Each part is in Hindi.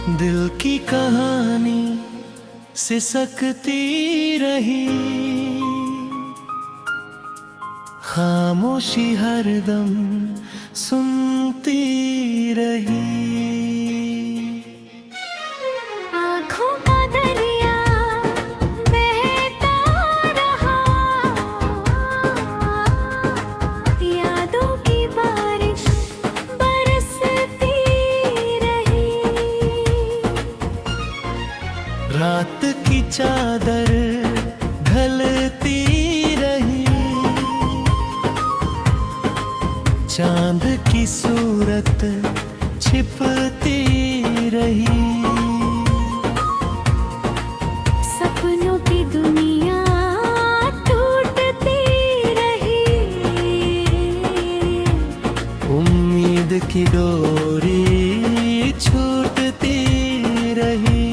दिल की कहानी सिसकती रही, खामोशी हरदम सुनती रही। आँखों का दरिया बहता रहा, यादों की बारिश बरसती रही। रात की चादर ढलती रही, चांद की सूरत छिपती रही। सपनों की दुनिया टूटती रही, उम्मीद की डोरी छूटती रही।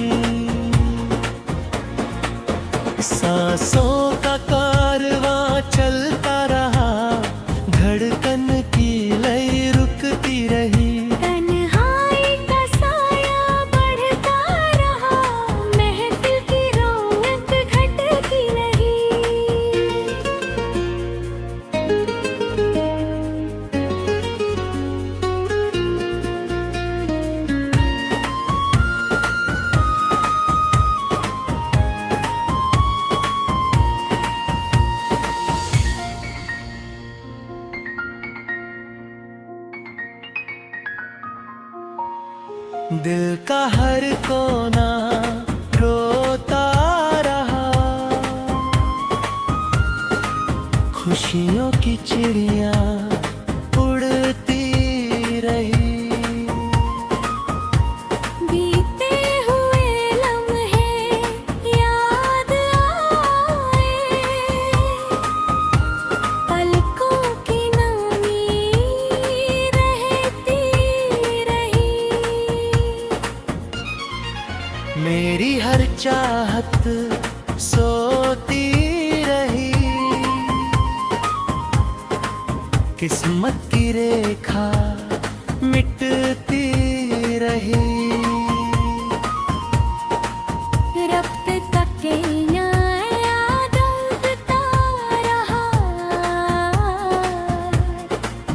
सांसों का कारवां चलता रहा, धड़कन की लय रुकती रही। तन्हाई का साया बढ़ता रहा, महफिल की रौनक घटती रही। दिल का हर कोना रोता रहा, खुशियों की चिड़िया उड़ती रही। बीते हुए लम्हे याद आए, पलकों की नमी रहती रही। मेरी हर चाहत सोती रही, किस्मत की रेखा मिटती रही। रब्त तक यादता रहा,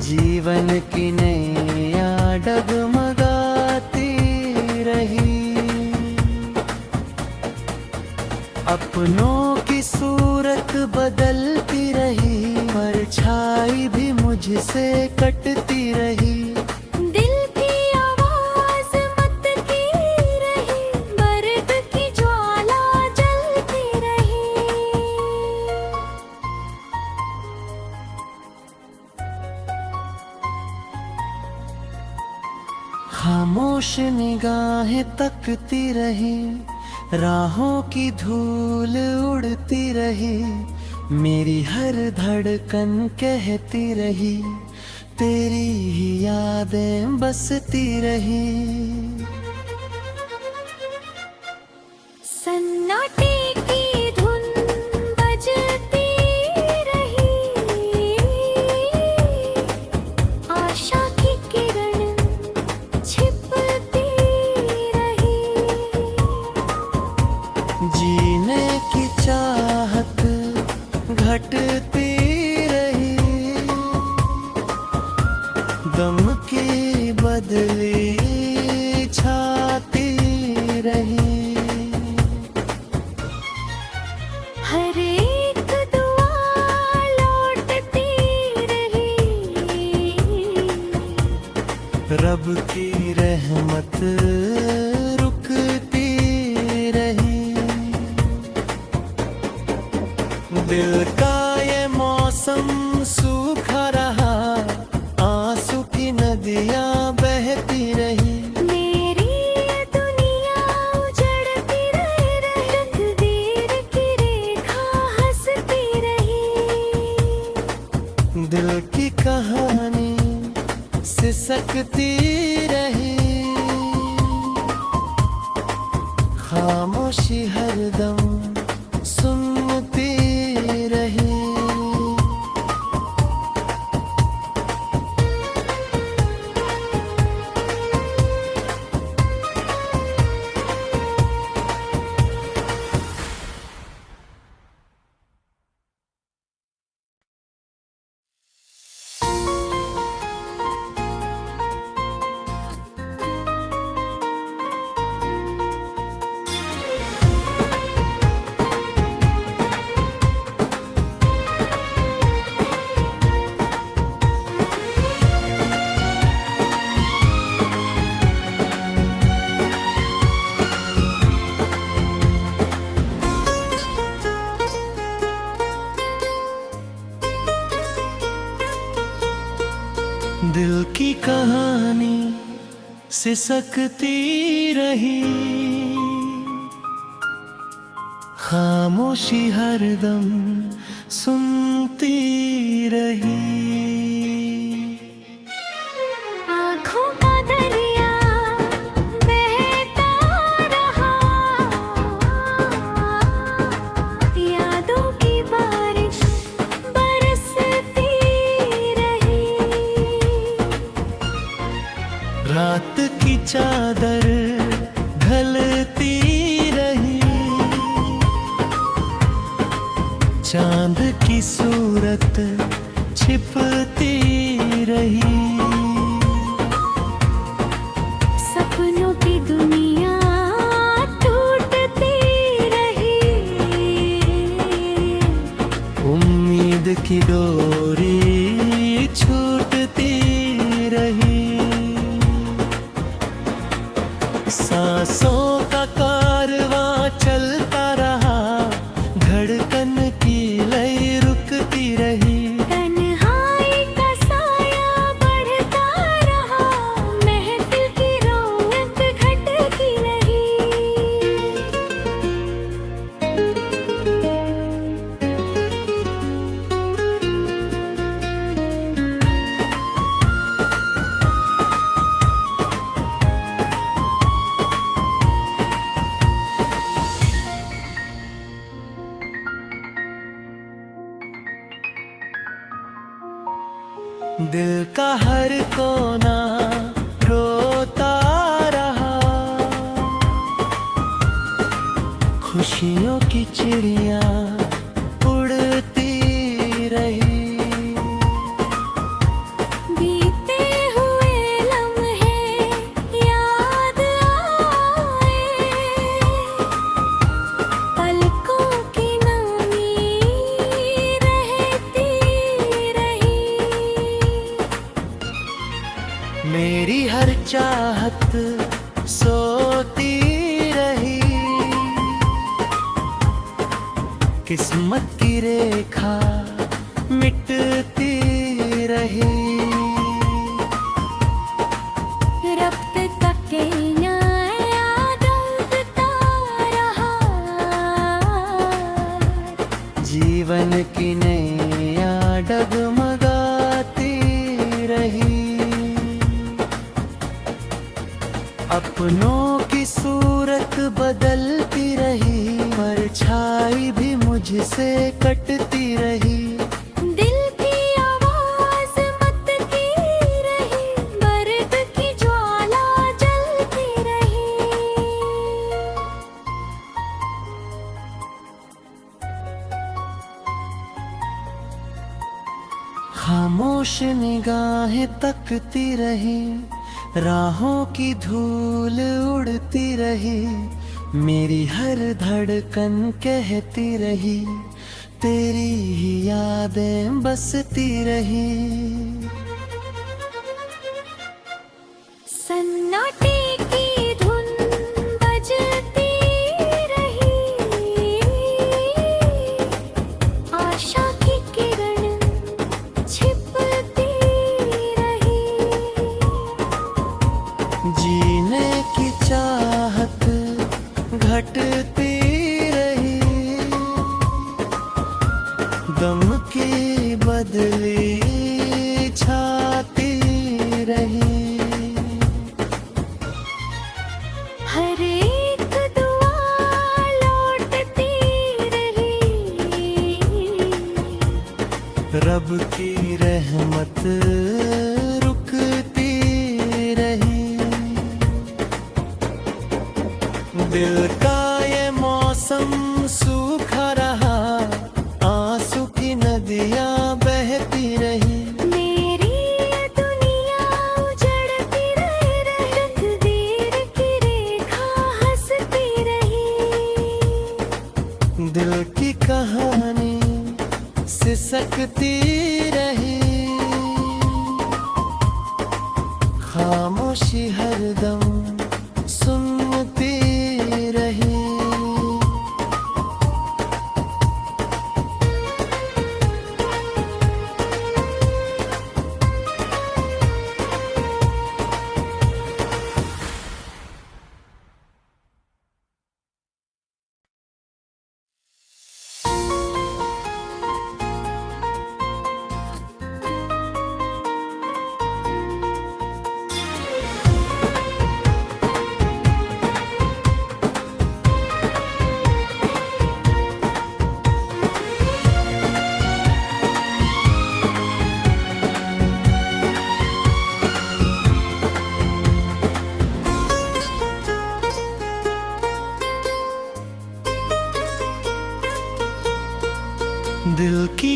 जीवन की नैया डगमगाती रही। अपनों की सूरत बदलती रही, परछाई भी मुझसे कटती रही। दिल की आवाज मत की रही, बर्द की ज्वाला जलती रही। खामोश निगाहें तकती रही, राहों की धूल उड़ती रही। मेरी हर धड़कन कहती रही, तेरी ही यादें बसती रही। सन्नाटे की धुन बजती रही, आशा की किरण छिपती रही। जीने की चाहत घटती रही, दम की बदली छाती रही। हर एक दुआ लौटती रही, रब की रहमत रुकती रही। दिल का ये मौसम सूखा रहा, आंसू की नदियां बहती रही। मेरी ये दुनिया उजड़ती रही, तकदीर की रेखा हंसती रही। दिल की कहानी सिसकती रही, खामोशी हरदम सुनती रही। कहानी सिसकती रही, खामोशी हरदम सुनती रही। आँखों का दरिया बहता रहा, यादों की बारिश बरसती रही। रात की चादर ढलती रही, चांद की सूरत छिपती रही। सपनों की दुनिया टूटती रही, उम्मीद की डोरी छूटती रही। सांसों का कारवां चलता रहा, धड़कन की लय रुकती रही। तन्हाई का साया बढ़ता रहा, महफिल की रौनक घटती रही। दिल का हर कोना रोता रहा, खुशियों की चिड़िया उड़ती रही। बीते हुए लम्हे याद आए, पलकों की नमी रहती रही। मेरी हर चाहत सोती रही, किस्मत की रेखा मिटती रही। रब्त तक यादता रहा, जीवन की नैया डगमगाती रही। अपनों की सूरत बदलती रही, परछाई भी मुझसे कटती रही। दिल की आवाज मत्ती रही, बर्द की ज्वाला जलती रही। खामोश निगाहें तकती रही, राहों की धूल उड़ती रही। मेरी हर धड़कन कहती रही, तेरी ही यादें बसती रही। सन्नाटे की धुन बजती रही, आशा की किरण छिपती रही। जीने की चाहत घटती रही, दम की बदली छाती रही। हर एक दुआ लौटती रही, रब की रहमत रुकती रही। दिल का ये मौसम सूखा रहा, आंसू की नदियां बहती रही। मेरी ये दुनिया उजड़ती रही, तकदीर की रेखा हंसती रही। दिल की कहानी सिसकती रही, खामोशी हरदम सुनती रही।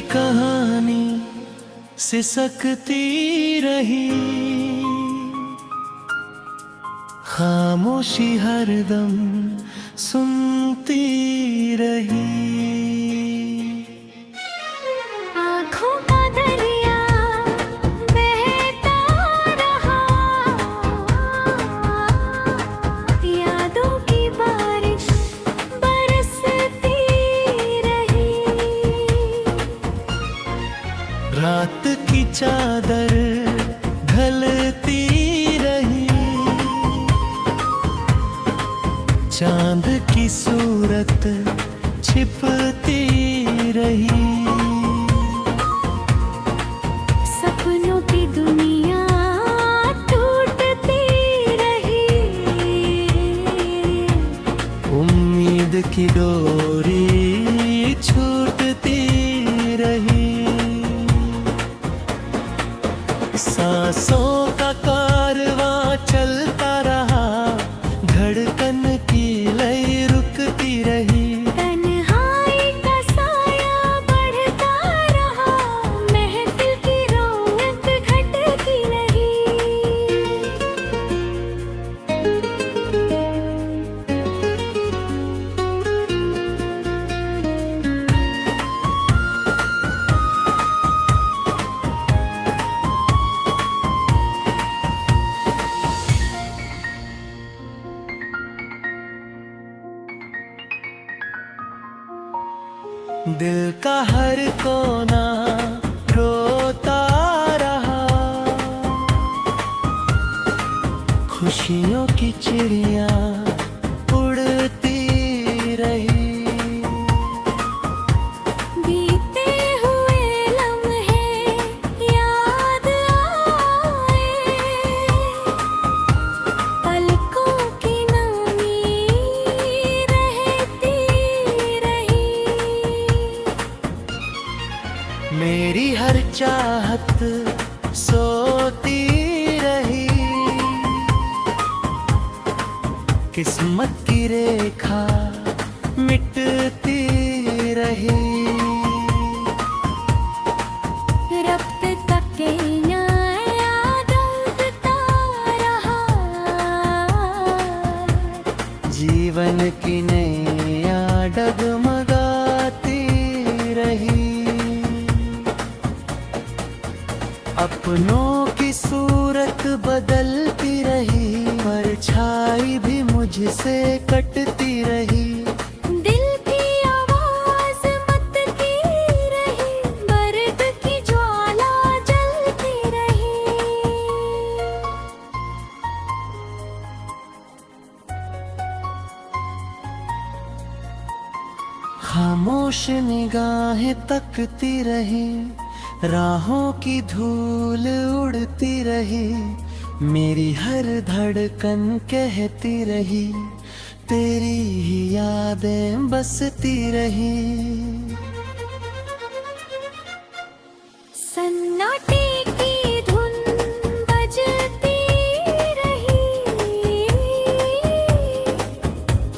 कहानी सिसकती रही, खामोशी हरदम सुनती रही। आँखों का दरिया बहता रहा, यादों की बारिश बरसती रही। रात की चादर ढलती रही, चांद की सूरत छिपती रही। सपनों की दुनिया टूटती रही, उम्मीद की डोरी छूटती रही। सांसों का कारवां चलता रहा, धड़कन की लय रुकती रही। तन्हाई का साया बढ़ता रहा, महफिल की रौनक घटती रही। दिल का हर कोना रोता रहा, खुशियों की चिड़िया उड़ती रही। बीते हुए लम्हे याद आए, पलकों की नमी रहती रही। मेरी हर चाहत सोती रही, किस्मत की रेखा मिटती रही। रब्त तक याद आता रहा, जीवन की नैया डगमगाती रही। अपनों की सूरत बदलती रही, परछाई भी मुझसे कटती रही। दिल की आवाज मचती रही, बर्द की ज्वाला जलती रही। खामोश निगाहें तकती रही, राहों की धूल उड़ती रही। मेरी हर धड़कन कहती रही, तेरी ही यादें बसती रही। सन्नाटे की धुन बजती रही,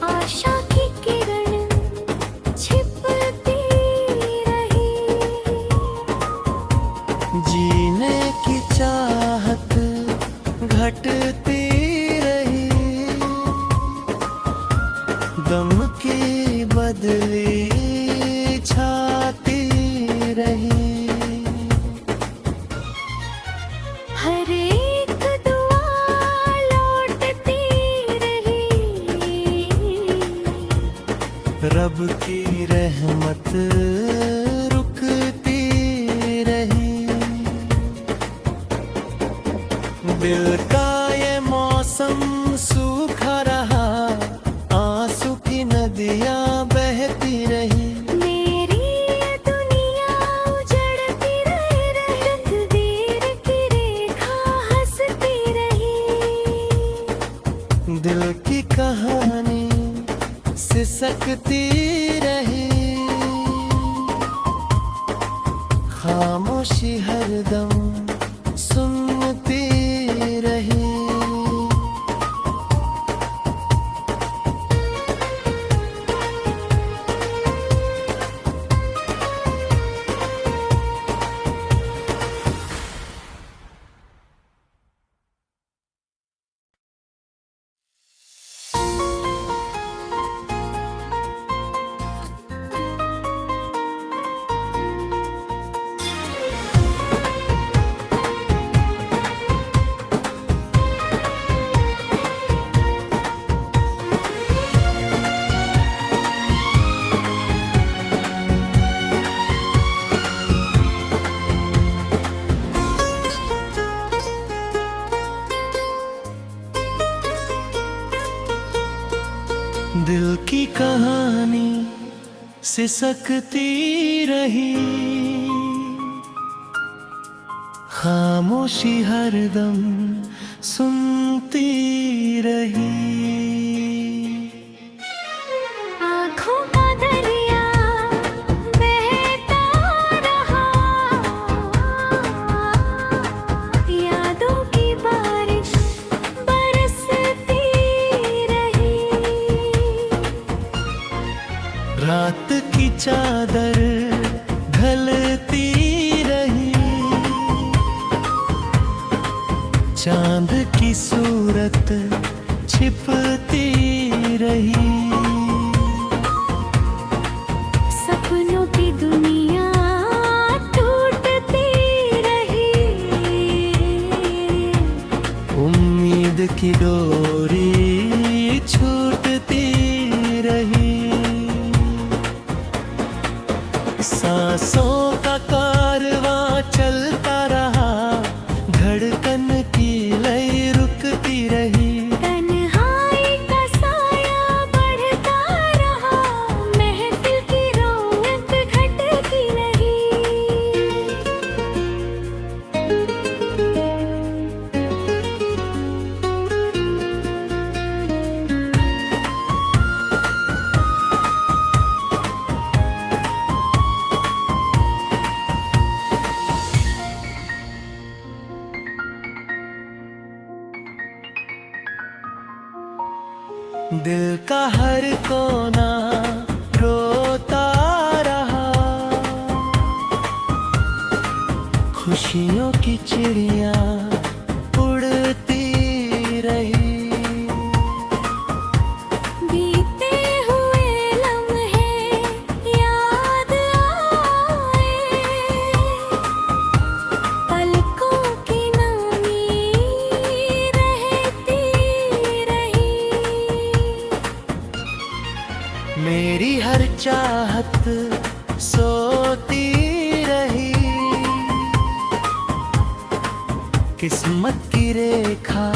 आशा की किरण छिपती रही। जीने की चाहत घटती रही, गम की बदली छाती रही। हर एक दुआ लौटती रही, रब की रहमत रुकती रही। दिल का ये मौसम सूखा रहा, आंसू की नदियां बहती रही। मेरी ये दुनिया उजड़ती रही, तकदीर की रेखा हंसती रही। दिल की कहानी सिसकती रही, खामोशी हरदम सुनती रही। दिल की कहानी सिसकती रही, खामोशी हरदम सुनती रही। आँखों का दरिया बहता रहा, यादों की बारिश बरसती रही। रात की चादर ढलती रही, चांद की सूरत छिपती रही। सपनों की दुनिया टूटती रही, उम्मीद की डोरी छूटती रही। सांसों का कारवां चलता रहा, धड़कन की लय रुकती रही। तन्हाई का साया बढ़ता रहा, महफिल की रौनक घटती रही। दिल का हर कोना रोता रहा, खुशियों की चिड़िया उड़ती रही। बीते हुए लम्हे याद आए, पलकों की नमी रहती रही। मेरी हर चाहत सोती रही, किस्मत की रेखा